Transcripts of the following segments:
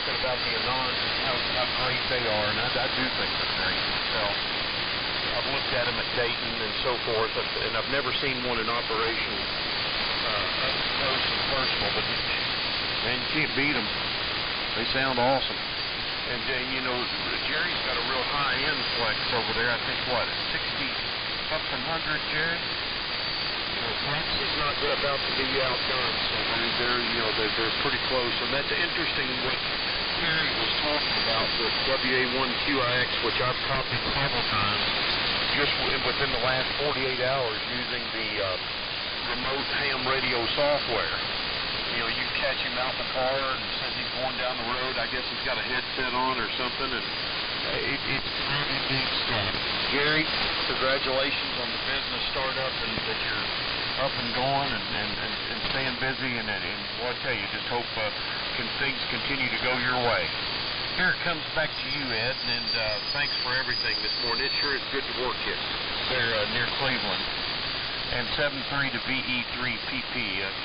talking about the Anons and how great they are, and I do think they're great myself. I've looked at them at Dayton and so forth, and I've never seen one in operation up close and personal, but man, you can't beat them. They sound awesome. And you know, Jerry's got a real high-end flex over there. I think, what, 60-something hundred, Jerry? Perhaps he's not about to be outdone, so they're pretty close. And that's interesting what Terry was talking about, the WA1QIX, which I've copied several times, just within the last 48 hours using the remote ham radio software. You know, you catch him out in the car and says he's going down the road. I guess he's got a headset on or something, and it's really neat stuff. Gary, congratulations on the business startup and that you're up and going and staying busy. And well, I tell you, just hope things continue to go your way. Here it comes back to you, Ed, and thanks for everything this morning. It sure is good to work you there near Cleveland. And 73 to VE3PP,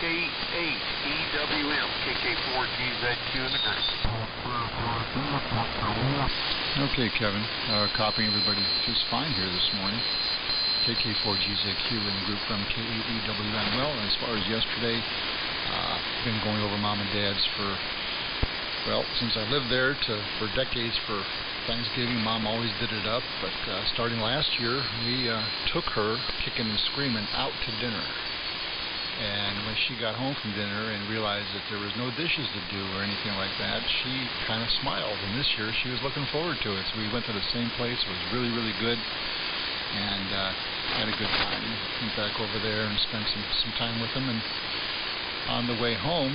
K8EWM, KK4GZQ in the group. Okay, Kevin, copying everybody just fine here this morning. KK4GZQ in the group from K8EWM. Well, as far as yesterday, been going over Mom and Dad's since I lived there for decades for Thanksgiving. Mom always did it up, but starting last year, we took her kicking and screaming out to dinner. And when she got home from dinner and realized that there was no dishes to do or anything like that, she kind of smiled. And this year, she was looking forward to it. So we went to the same place. It was really, really good, and had a good time. Went back over there and spent some time with them. And on the way home,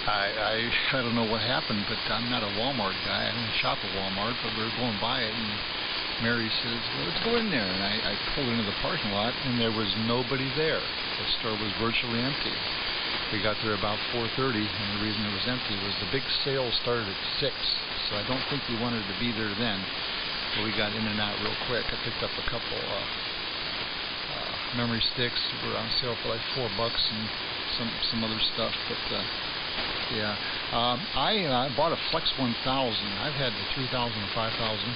I don't know what happened, but I'm not a Walmart guy. I don't shop at Walmart, but we were going by it, and Mary says, well, let's go in there. And I pulled into the parking lot, and there was nobody there. The store was virtually empty. We got there about 4:30, and the reason it was empty was the big sale started at 6, so I don't think we wanted to be there then. But we got in and out real quick. I picked up a couple memory sticks that were on sale for like $4 and some other stuff, but yeah, I bought a Flex 1000. I've had the 3000 and 5000,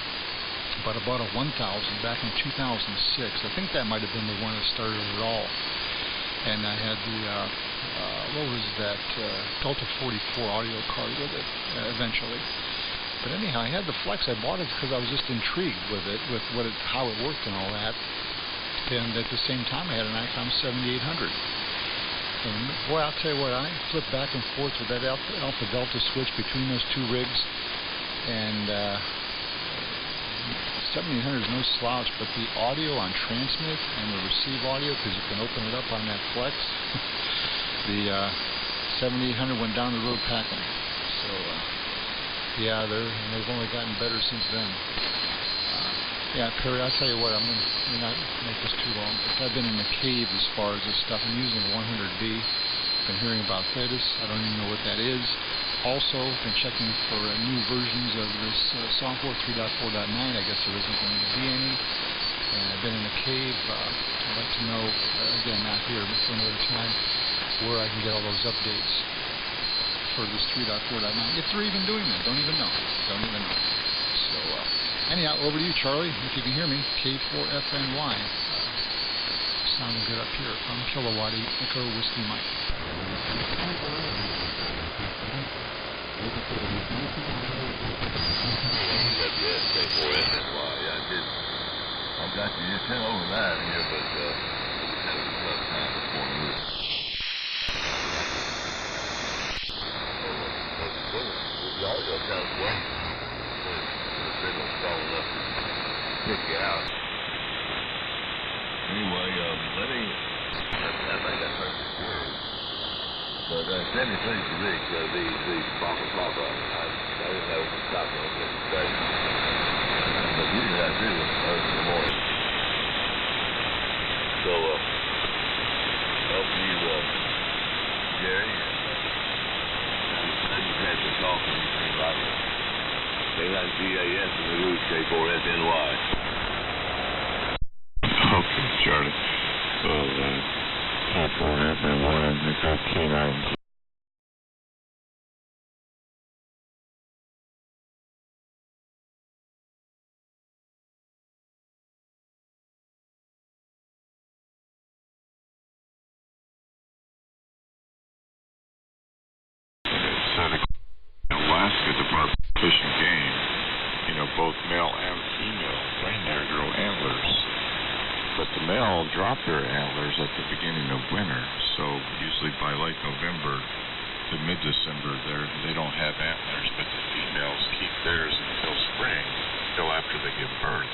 but I bought a 1000 back in 2006. I think that might have been the one that started it all. And I had the, what was that, Delta 44 audio card with it, eventually. But anyhow, I had the Flex. I bought it because I was just intrigued with it, with how it worked and all that. And at the same time, I had an ICOM 7800. And boy, I'll tell you what, I flipped back and forth with that Alpha Delta switch between those two rigs, and 7800 is no slouch, but the audio on transmit and the receive audio, because you can open it up on that Flex, the 7800 went down the road packing. So, yeah, they've only gotten better since then. Yeah, Perry, I'll tell you what, I'm going to not make this too long, but I've been in the cave as far as this stuff. I'm using 100B. Been hearing about Thetis. I don't even know what that is. Also, been checking for new versions of this software 3.4.9. I guess there isn't going to be any. And I've been in the cave. I'd like to know, again, not here, but for another time, where I can get all those updates for this 3.4.9. If they're even doing that, don't even know. Don't even know. So, anyhow, over to you, Charlie. If you can hear me, K4FNY. Sounding good up here from Kilowatt 8 Echo Whiskey Mike. Yes, K4FNY. I got you just 10 over 9 here, but having a tough time this morning. The audio kind of great. The signal's strong enough to kick you out. Anyway, I think I heard this word. But 73 to Rick, the Papa. I didn't know if it stopped on this day. But usually I do early in the morning. So, up to you, Jerry. I just had to talk to anybody. K9GAS in the route, K4FNY. Okay, Charlie. Well, K4FNY, this is K9. drop their antlers at the beginning of winter, so usually by late November to mid-December they don't have antlers, but the females keep theirs until spring, until after they give birth.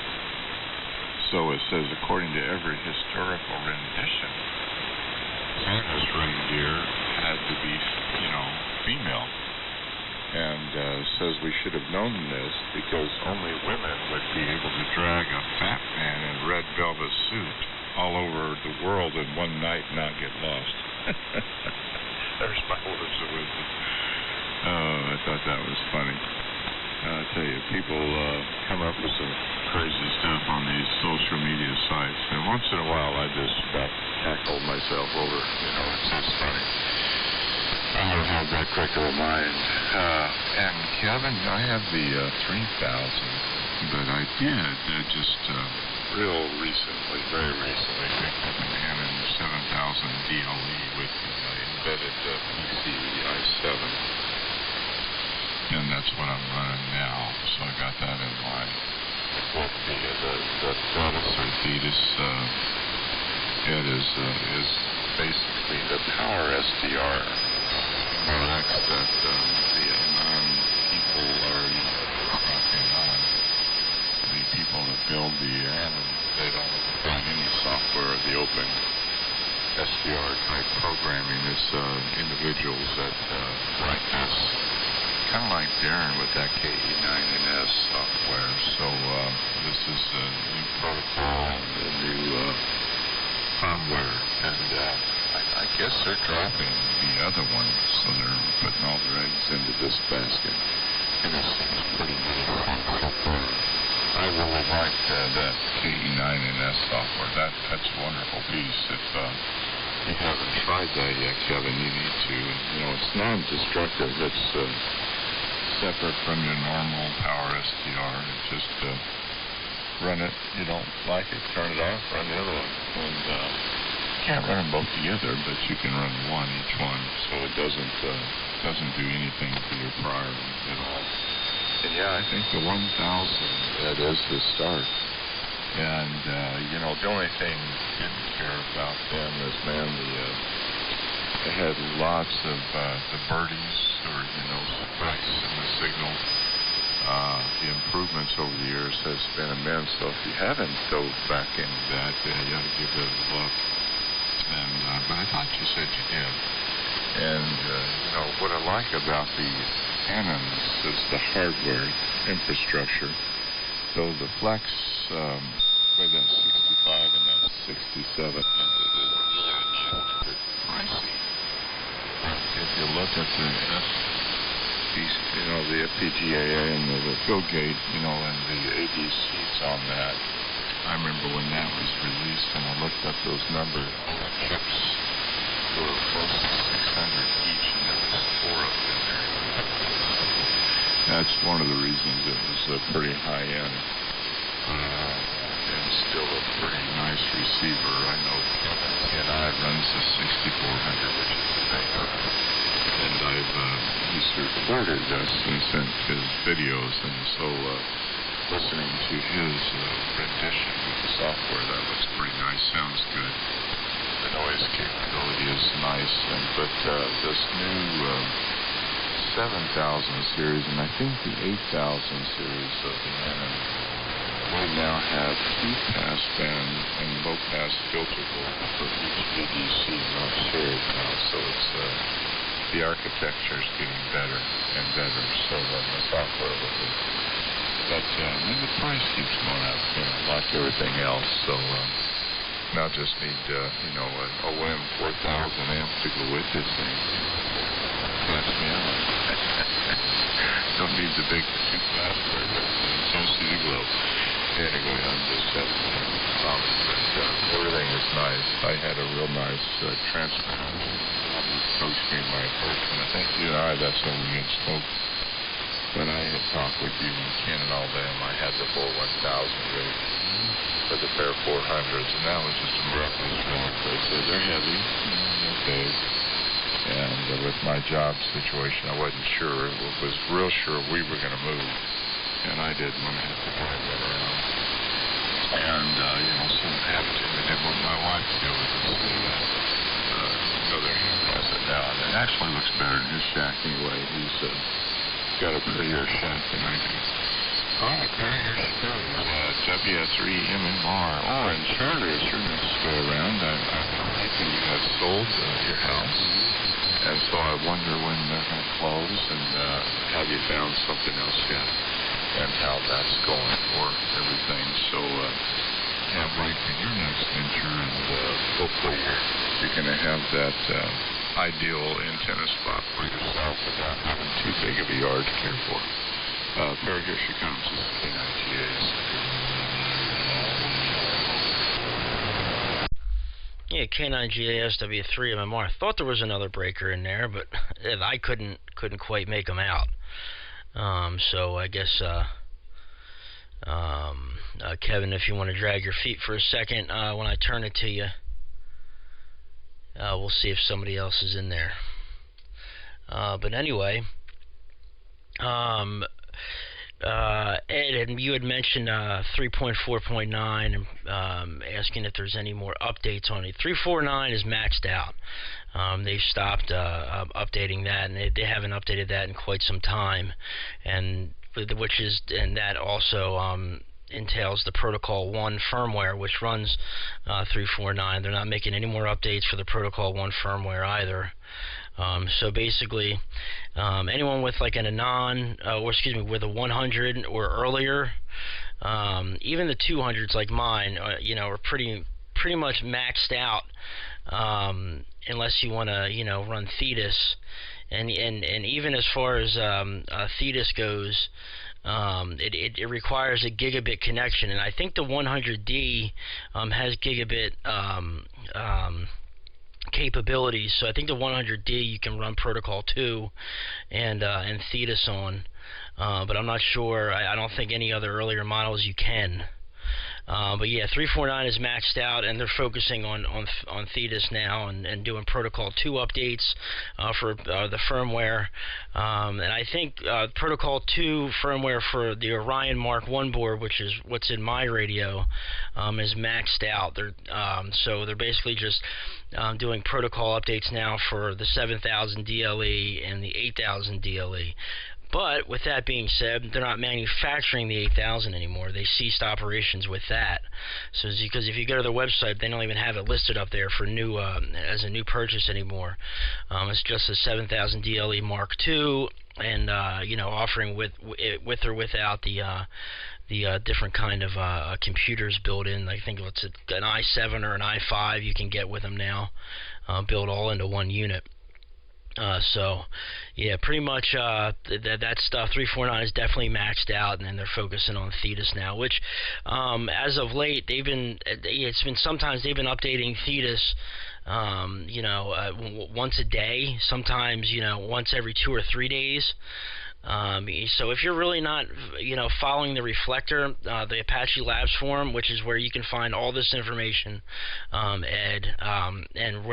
So it says, according to every historical rendition, Santa's reindeer had to be, female. And says we should have known this because only women would be able to drag a fat man in red velvet suit all over the world in one night and not get lost. There's my words of wisdom. Oh, I thought that was funny. I tell you, people come up with some crazy stuff on these social media sites, and once in a while I just about tackle myself over. It's just funny. I don't have that quick of a mind. And Kevin, I have the 3000, but I did just real recently, very recently, picked up an Canon 7000 DLE with the embedded PCI 7. And that's what I'm running now. So I got that in line with the fetus or fetus. It is basically the power SDR products that the Vietnam people are cracking on. The people that build the Canon, they don't run any software of the open SDR type programming. It's individuals that write this. Kind of like Darren with that K9GAS software. So this is a new protocol and a new firmware, and I guess they're dropping the other one, so they're putting all their eggs into this basket. And it seems pretty neat. I really like that K9GAS software. That's a wonderful piece. If you haven't tried that yet, Kevin, you need to. It's non-destructive. It's separate from your normal power SDR. Just run it. You don't like it, turn it off, run the other one. And you can't run them both together, but you can run each one, so it doesn't do anything to your prior at all. And yeah, I think the 1000, that is the start. And the only thing I didn't care about them is, man, they had lots of the birdies, or sprites in the signal. The improvements over the years has been immense. So if you haven't dove back into that, you ought to give it a look. And but I thought you said you did. And what I like about the Canons is the hardware infrastructure. So the Flex, with that 65 and that 6700 is really pricey. If you look at the the FPGA and the field gate, and the ADCs on that, I remember when that was released, and I looked up those numbers. All the chips were close to 600 each, and there was 4 of them there. That's one of the reasons it was pretty high end, and still a pretty nice receiver. I know Kevin T&I runs the 6400, which is the bigger. And he's recorded us and sent his videos, and so listening to his rendition with the software, that looks pretty nice, sounds good. The noise capability is nice, but this new 7000 series, and I think the 8000 series of the Canon, will now have two-pass band and low-pass filter for each ADC, not shared now, so it's the architecture is getting better and better, so the software will be. But and the price keeps going up, like everything else. So now just need an OM 4000 amp to go with this thing. Catch me out. Don't need the big two-class intensity to glow. Anyway, I'm just having problems, but everything is nice. I had a real nice transparency. Coach me my approach, and I think you and I, that's when we had spoke. When I had talked with you and Ken and all them, I had the full 1000 rate for the pair 400s, and that was just a miraculous one because they're heavy, they're big, and with my job situation, I wasn't sure. I was real sure we were going to move, and I didn't want to have to drive that around and some attitude. And what my wife did was another hand has it now, and it actually looks better in his shack anyway. He's got a prettier shack than I do. All right, Perry, here she goes. W3MMR Orange Charter is your next go around. I'm thinking you have sold your house, and so I wonder when they're going to close, and have you found something else yet, and how that's going for everything. So can't wait for your next venture, and hopefully you're going to have that ideal antenna spot for yourself without having too big of a yard to care for. Perry, here she comes. This is K9GAS. Yeah, K9GAS W3MMR. I thought there was another breaker in there, but I couldn't quite make them out. So I guess Kevin, if you want to drag your feet for a second, when I turn it to you, we'll see if somebody else is in there. But anyway, Ed, and you had mentioned 3.4.9 and asking if there's any more updates on it. 3.4.9 is maxed out. They've stopped updating that, and they haven't updated that in quite some time, and that also entails the Protocol 1 firmware, which runs 3.4.9. They're not making any more updates for the Protocol 1 firmware either. So basically, anyone with like with a 100 or earlier, even the 200s like mine, are pretty much maxed out, unless you want to, run Thetis, and even as far as Thetis goes, it requires a gigabit connection, and I think the 100D has gigabit capabilities. So I think the 100D you can run Protocol 2 and Thetis on, but I'm not sure. I don't think any other earlier models you can. But yeah, 3.4.9 is maxed out, and they're focusing on Thetis now and doing Protocol 2 updates for the firmware. And I think Protocol 2 firmware for the Orion Mark 1 board, which is what's in my radio, is maxed out. So they're basically just doing protocol updates now for the 7000 DLE and the 8000 DLE. But with that being said, they're not manufacturing the 8000 anymore. They ceased operations with that. So because if you go to their website, they don't even have it listed up there for new as a new purchase anymore. It's just the 7000 DLE Mark II, and offering with or without the different kind of computers built in. I think it's an i7 or an i5 you can get with them now, built all into one unit. So, yeah, pretty much that stuff. 3.4.9 is definitely maxed out, and then they're focusing on Thetis now. Which, as of late, sometimes they've been updating Thetis, once a day. Sometimes, once every 2 or 3 days. So if you're really not, following the reflector, the Apache Labs forum, which is where you can find all this information, Ed, and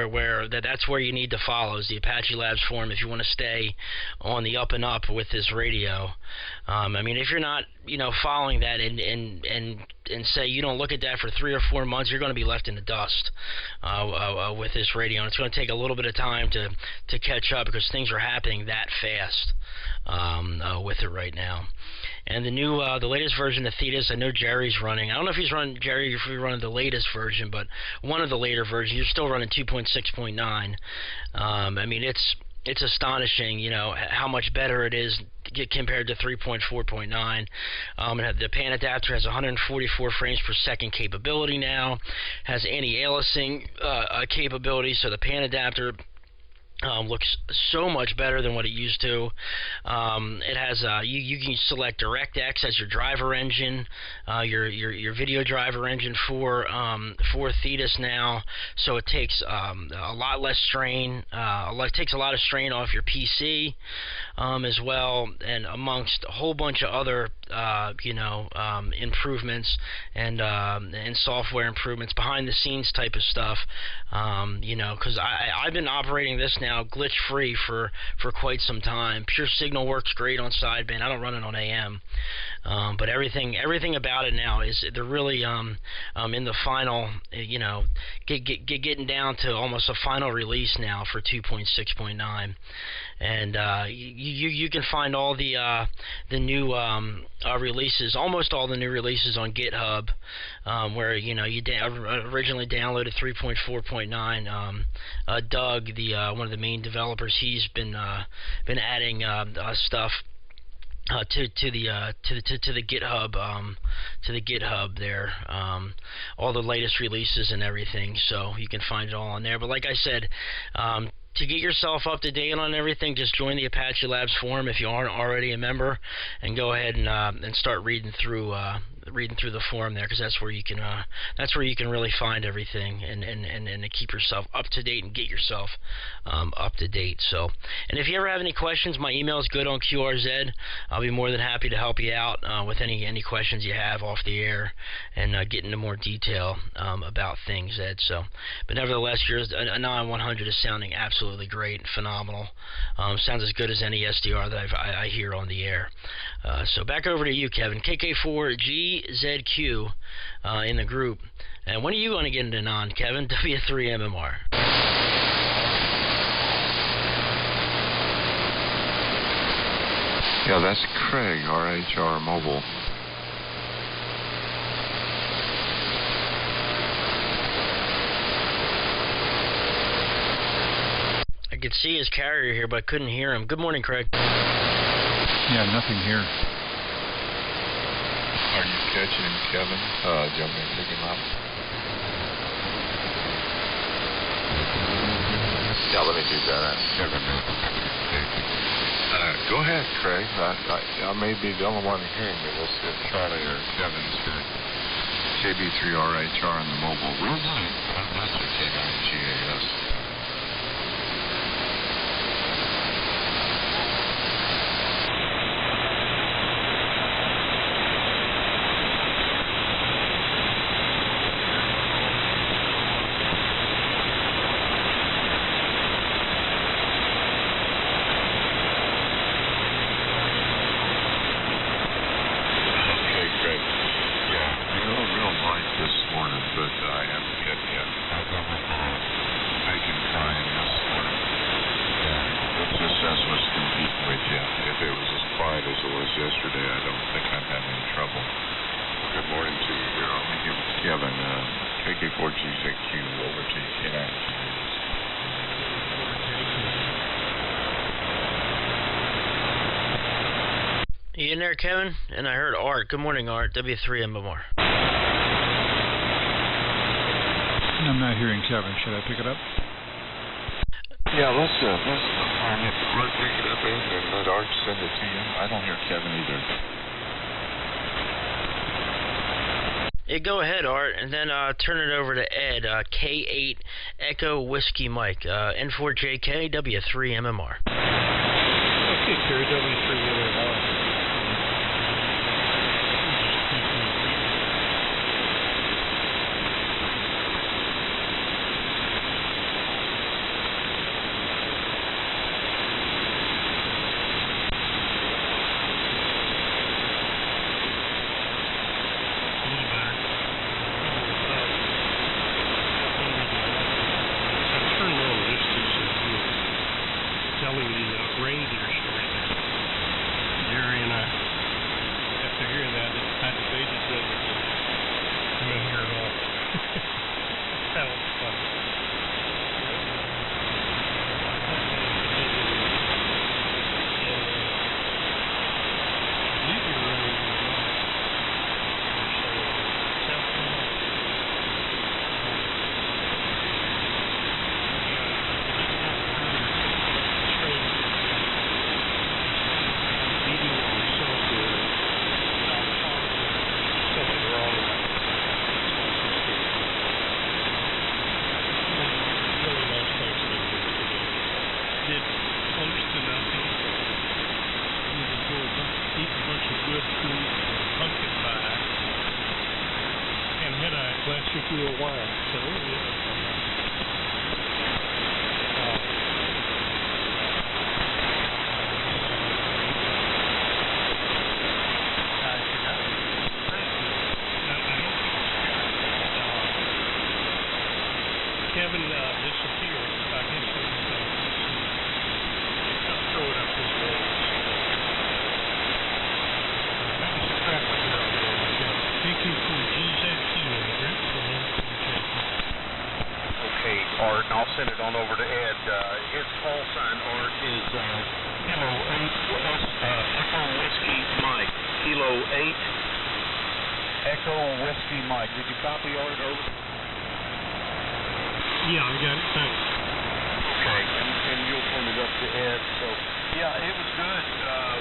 that's where you need to follow, is the Apache Labs forum if you want to stay on the up and up with this radio. If you're not, following that and say you don't look at that for 3 or 4 months, you're going to be left in the dust with this radio, and it's going to take a little bit of time to catch up, because things are happening that fast with it right now. And the latest version of Thetis, I know Jerry's running. I don't know if Jerry, if you're running the latest version, but one of the later versions, you're still running 2.6.9. It's astonishing, how much better it is compared to 3.4.9. The pan adapter has 144 frames per second capability now, has anti-aliasing capability, so the pan adapter looks so much better than what it used to. It has you can select DirectX as your driver engine, your video driver engine for Thetis now. So it takes a lot less strain. It takes a lot of strain off your PC as well, and amongst a whole bunch of other improvements and software improvements, behind the scenes type of stuff. Because I've been operating this now now glitch-free for quite some time. Pure signal works great on sideband. I don't run it on AM, but everything about it now is they're really in the final, getting down to almost a final release now for 2.6.9, and you can find all the new releases, almost all the new releases on GitHub, where you originally downloaded 3.4.9. Doug, one of the main developers, he's been adding stuff to the GitHub there, all the latest releases and everything, so you can find it all on there. But like I said, to get yourself up to date on everything, just join the Apache Labs forum if you aren't already a member, and go ahead and start reading through the forum there, because that's where you can really find everything and keep yourself up to date and get yourself up to date. So, and if you ever have any questions, my email is good on QRZ. I'll be more than happy to help you out with any questions you have off the air and get into more detail about things, Ed. So, but nevertheless, your A9100 is sounding absolutely great, phenomenal. Sounds as good as any SDR that I hear on the air. So back over to you, Kevin. KK4GZQ in the group. And when are you going to get into non, Kevin? W3MMR. Yeah, that's Craig, RHR Mobile. I could see his carrier here, but I couldn't hear him. Good morning, Craig. Yeah, nothing here. Are you catching him, Kevin? Do you want me to pick him up? Yeah, let me do that. Kevin, go ahead, Craig. I may be the only one hearing you. We'll see if Charlie or Kevin's here. KB3RHR on the mobile. Real nice. That's a K9GAS. KK4GZQ over to K9GAS. You in there, Kevin? And I heard Art. Good morning, Art. W3MMR. I'm not hearing Kevin. Should I pick it up? Yeah, let's pick it up and let Art send it to you. I don't hear Kevin either. Yeah, go ahead, Art, and then turn it over to Ed. K8 Echo Whiskey Mike. N4JK W3MMR. Okay, Kerry, W3MMR. send it on over to Ed. His call sign, Art, is Kilo 8 Echo Whiskey Mike. Kilo 8 Echo Whiskey Mike. Did you copy, Art? Over? Yeah, I got it. Thanks. Okay, and you'll send it up to Ed. So, yeah, it was good.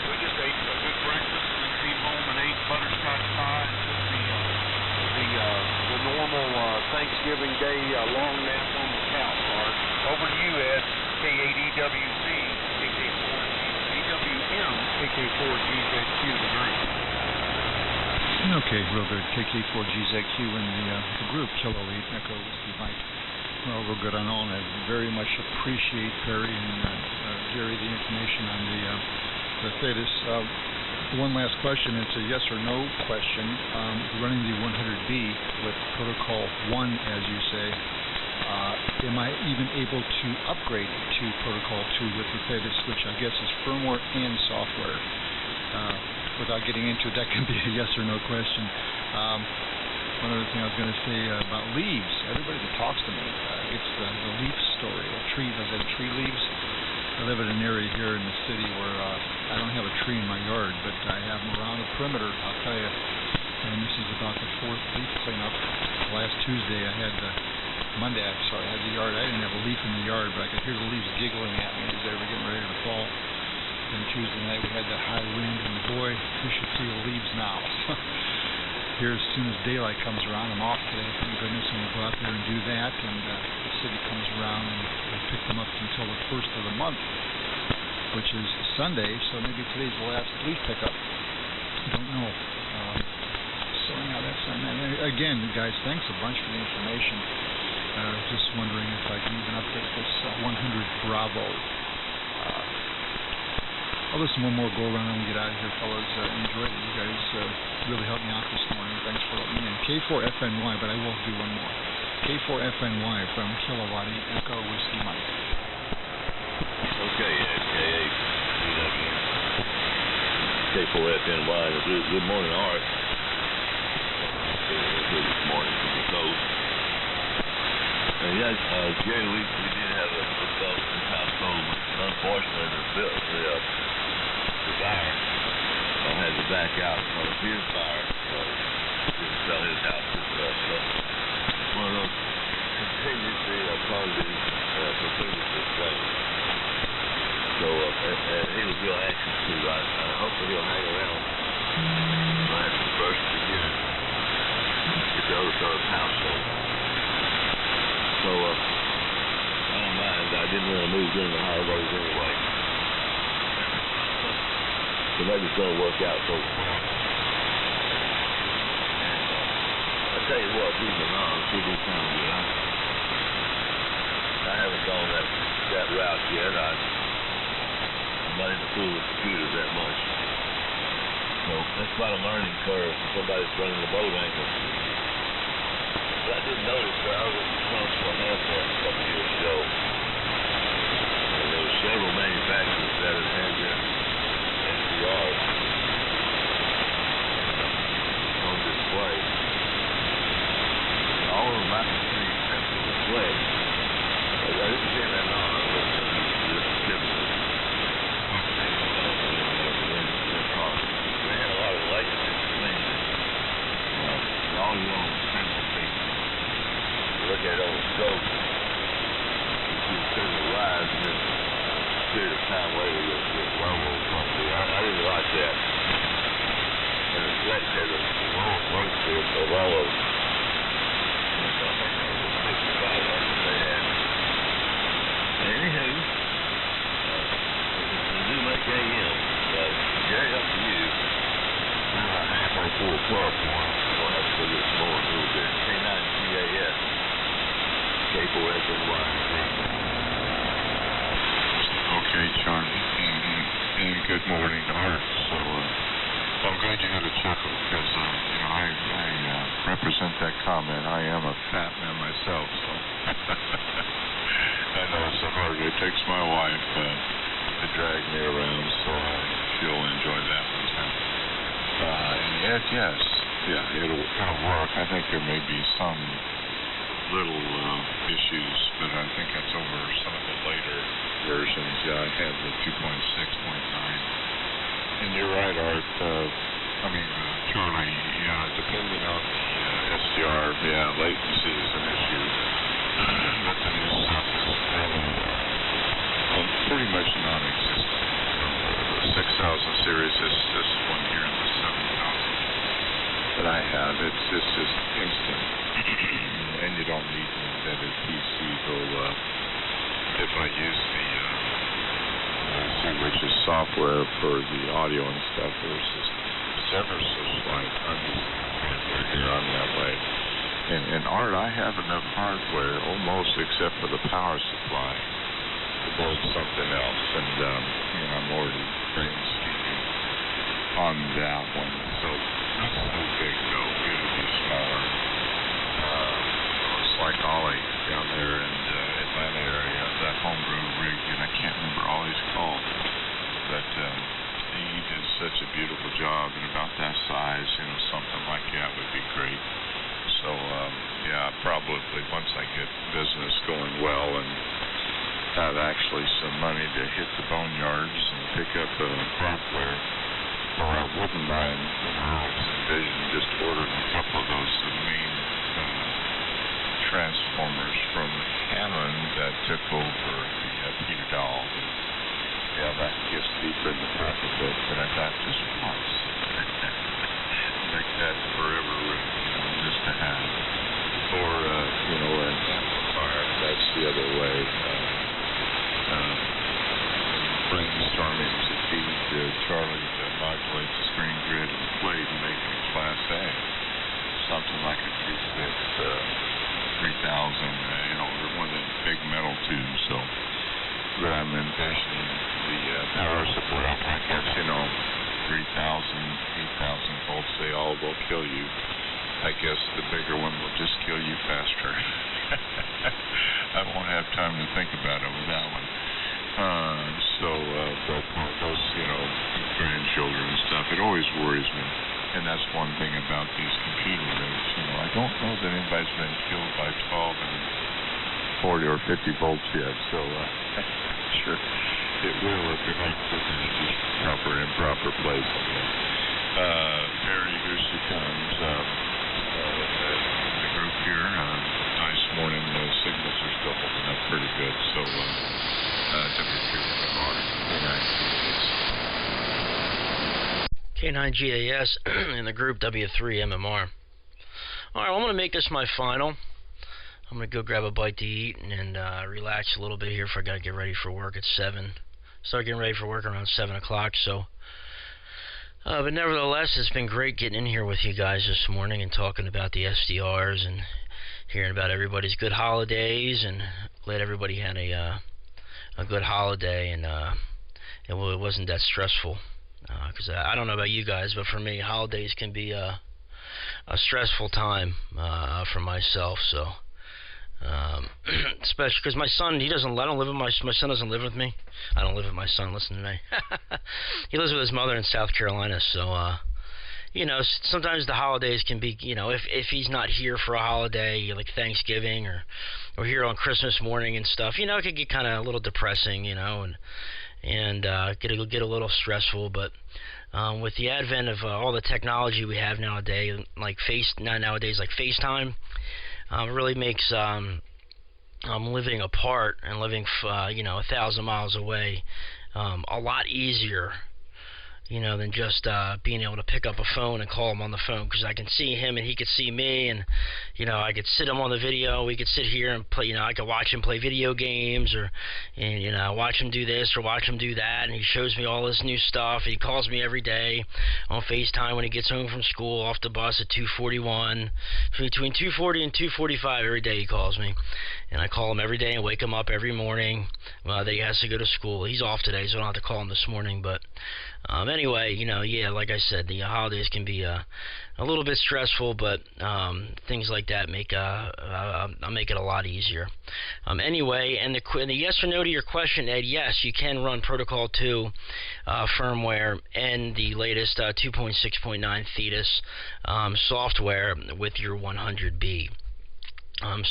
We just ate a good breakfast and then came home and ate butterscotch pie and took the normal Thanksgiving Day long nap on the couch, Art. Over to you, Ed. K8EWM, KK4GZQ, the drink. Okay, real good. KK4GZQ in the group, Kilo 8 Echo Whiskey Mike. Well, real good on all, and I very much appreciate Perry and Jerry the information on the Thetis. One last question. It's a yes or no question. Running the 100B with Protocol 1, as you say, am I even able to upgrade to Protocol 2 with the Thetis, which I guess is firmware and software? Without getting into it, that can be a yes or no question. One other thing I was going to say about leaves. Everybody that talks to me gets the leaf story. Tree leaves. I live in an area here in the city where I don't have a tree in my yard, but I have them around the perimeter, I'll tell you. And this is about the 4th leaf cleanup. Last Tuesday I had Monday, I had the yard. I didn't have a leaf in the yard, but I could hear the leaves giggling at me as they were getting ready to fall. And Tuesday night we had that high wind, and boy, you should see the leaves now. Here, as soon as daylight comes around, I'm off today, thank goodness, and we'll go out there and do that. And the city comes around and we'll pick them up until the 1st of the month, which is Sunday. So maybe today's the last leaf pickup. I don't know. So now that's on that. Again, guys, thanks a bunch for the information. Just wondering if I can even update this 100 Bravo. I'll listen one more go around and we get out of here, fellas. Enjoyed it. You guys really helped me out this morning. Thanks for letting me in. K4FNY, but I will do one more. K4FNY from Kilowatt Echo Whiskey Mike. Okay, K8EWM. K4FNY. Good morning, Art. This morning from the coast. And yeah, Jerry, we did have a result in this household. Unfortunately, the buyer had to back out from his buyer. Didn't sell his house. It's one of those contingency funding contingency things. So he was real anxious to. Hopefully he'll hang around after the first to get the other fellow's house sold. So I don't mind. I didn't want to move during the holidays anyway. So maybe it's going to work out so far. And I tell you what, these bananas should be kind of good. I haven't gone that route yet. I'm not into fooling with computers that much. So that's quite a learning curve for somebody that's running the boat angle. But I did notice that I was at the Trump airport a couple years ago. And there were several manufacturers that had their SDRs on display. All of them I could see except for the flag. I didn't see that on. I was just skipping it. They had a lot of lights in between. All you want is central feet. Look at it on the scope. You see the signal rise, and then a period of time later, the logo will come through. I really like that. And the flex had the lowest run speed of all of them. So I think that was 55 that they had. Anywho, they do make AM. Jerry, up to you. We're about halfway through a 12 point. We'll have to get some more in a little bit. K9GAS. K4FNY. Okay, Charlie. And good morning, Art. So I'm glad you had a chuckle because I represent that comment. I am a fat man myself, so I know it's hard. It takes my wife to drag me around, so she'll enjoy that one too. And Ed, yes, yeah, it'll work. I think there may be some little issues, but I think that's over some of the later versions. Yeah, I had the 2.6.9. And you're right, Art. Charlie, yeah, depending on the SDR, yeah, latency is an issue. But the new stuff is really pretty much non-existent. The 6000 series, this one here, the 7000 that I have, it's just instant. And you don't need an embedded PC, though if I use the which is software for the audio and stuff, there's just ever so slight uneven here on that way. And Art, I have enough hardware almost except for the power supply to build something else, and I'm already brainstorming on that one. So that's no big though. It'll be smaller. Looks like Ollie down there in the Atlanta area, that homebrew rig, and I can't remember all he's called, but he did such a beautiful job, and about that size, something like that would be great. So, yeah, probably once I get business going well and have actually some money to hit the boneyards and pick up hardware, or I wouldn't mind, envision just ordering a couple of those main transformers from Canon that took over the Peter Doll. Yeah, that gets deeper in the pocketbook, but I thought just once. Make that forever, just to have. Or, an amplifier, that's the other way. Brainstorming to feed Charlie to modulate the screen grid and play to make it Class A. Something like a 3000, one of the big metal tubes, so. But I'm envisioning the power supply, I guess, 3,000, 8,000 volts, they all will kill you. I guess the bigger one will just kill you faster. I won't have time to think about it with that one. But those, grandchildren and stuff, it always worries me. And that's one thing about these computer rigs. I don't know that anybody's been killed by 12 and 40 or 50 volts yet, so sure it will if you're not putting it in proper and improper place. Perry, here she comes. The group here, nice morning. Signals are still holding up pretty good. So W3MMR, K9GAS in the group W3MMR. Alright, well, I'm going to make this my final. I'm going to go grab a bite to eat and relax a little bit here if I got to get ready for work at 7. Start getting ready for work around 7 o'clock, so. But nevertheless, it's been great getting in here with you guys this morning and talking about the SDRs and hearing about everybody's good holidays, and glad everybody had a good holiday and it wasn't that stressful. Because I don't know about you guys, but for me, holidays can be a stressful time for myself. So, especially because my son, I don't live with my son doesn't live with me. I don't live with my son. Listen to me. He lives with his mother in South Carolina. So, sometimes the holidays can be, if he's not here for a holiday like Thanksgiving or here on Christmas morning and stuff, it could get kind of a little depressing, and get a little stressful. But with the advent of all the technology we have nowadays, like FaceTime, it really makes living apart and living 1,000 miles away a lot easier, than just being able to pick up a phone and call him on the phone, because I can see him and he could see me, and I could sit him on the video, we could sit here and play, I could watch him play video games, and watch him do this or watch him do that, and he shows me all this new stuff. He calls me every day on FaceTime when he gets home from school off the bus at 2:41, between 2:40 and 2:45 every day he calls me, and I call him every day and wake him up every morning that he has to go to school. He's off today, so I don't have to call him this morning, but anyway, like I said, the holidays can be a little bit stressful, but things like that make it a lot easier. Anyway, and the yes or no to your question, Ed, yes, you can run Protocol 2 firmware and the latest 2.6.9 Thetis software with your 100B.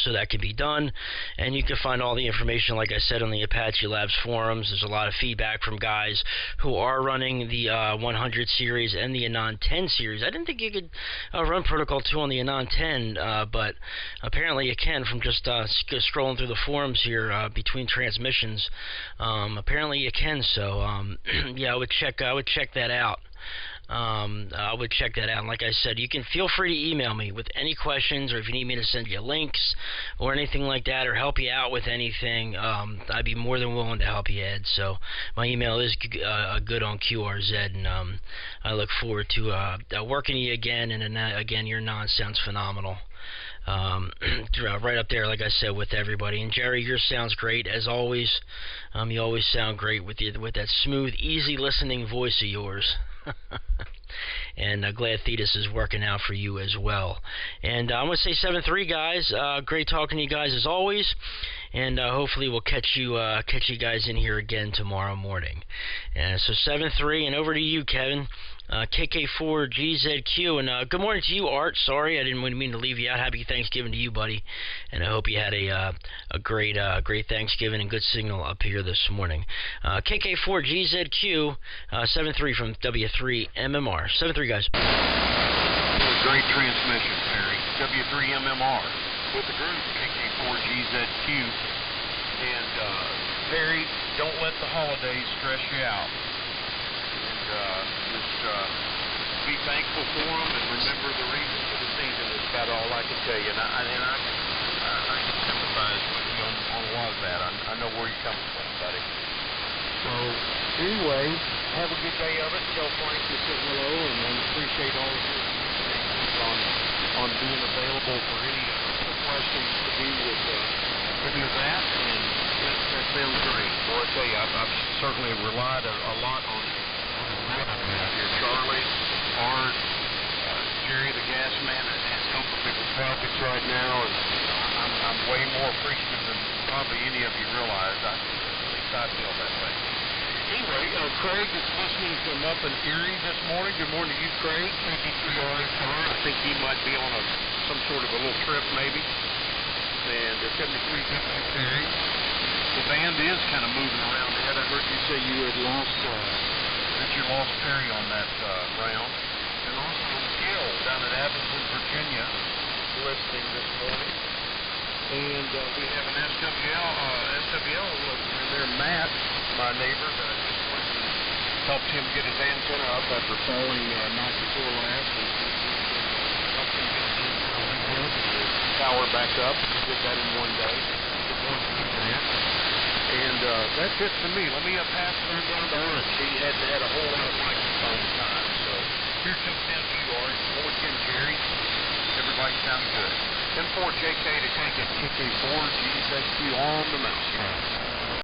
So that can be done, and you can find all the information, like I said, on the Apache Labs forums. There's a lot of feedback from guys who are running the 100 series and the Anon 10 series. I didn't think you could run Protocol 2 on the Anon 10, but apparently you can from just scrolling through the forums here between transmissions. Apparently you can, so yeah, I would check that out. I would check that out. And like I said, you can feel free to email me with any questions, or if you need me to send you links or anything like that, or help you out with anything. I'd be more than willing to help you, Ed. So my email is good on QRZ, and I look forward to working with you again. And again, your sounds phenomenal. Right up there, like I said, with everybody. And Jerry, yours sounds great as always. You always sound great with that smooth, easy listening voice of yours. And glad Thetis is working out for you as well. And I'm going to say 7-3, guys. Great talking to you guys as always. And hopefully we'll catch you guys in here again tomorrow morning. So 7-3, and over to you, Kevin. KK4GZQ, and good morning to you, Art. Sorry, I didn't mean to leave you out. Happy Thanksgiving to you, buddy, and I hope you had a great Thanksgiving and good signal up here this morning. KK4GZQ, 7-3 from W3MMR. 7-3, guys. Great transmission, Perry. W3MMR with the group, KK4GZQ. And Perry, don't let the holidays stress you out. Just be thankful for them and remember the reason for the season is about all I can tell you. And I can sympathize with you on a lot of that. I know where you're coming from, buddy. So, anyway, have a good day of it. Tell Frank to say hello, and appreciate all of your on being available for any questions to do with any of that. And that sounds great. Boy, I tell you, I've certainly relied a lot on here, Charlie, Art, Jerry the gas man has helped me with projects right now, and I'm way more appreciative than probably any of you realize. At least I feel that way. Anyway, Craig is listening from up in Erie this morning. Good morning to you, Craig. I think he might be on some sort of a little trip, maybe. And 73 Perry. The band is kind of moving around. Ed, I heard you say you had lost Perry on that round. And also Gil down in Evanston, Virginia, listening this morning. And we have an SWL listener there, Matt, my neighbor, that just went and helped him get his antenna up after falling night before last. And helped him get his antenna rebuilt and the power back up. He did that in one day. Good morning to you, Matt. And that's it for me. Let me pass it on down to Art. He hadn't had a whole lot of microphone time. So here comes down to you, Art. More Jim Jerry. Everybody sounding good. N4JK to take it. KK4GZQ on the mousetrap.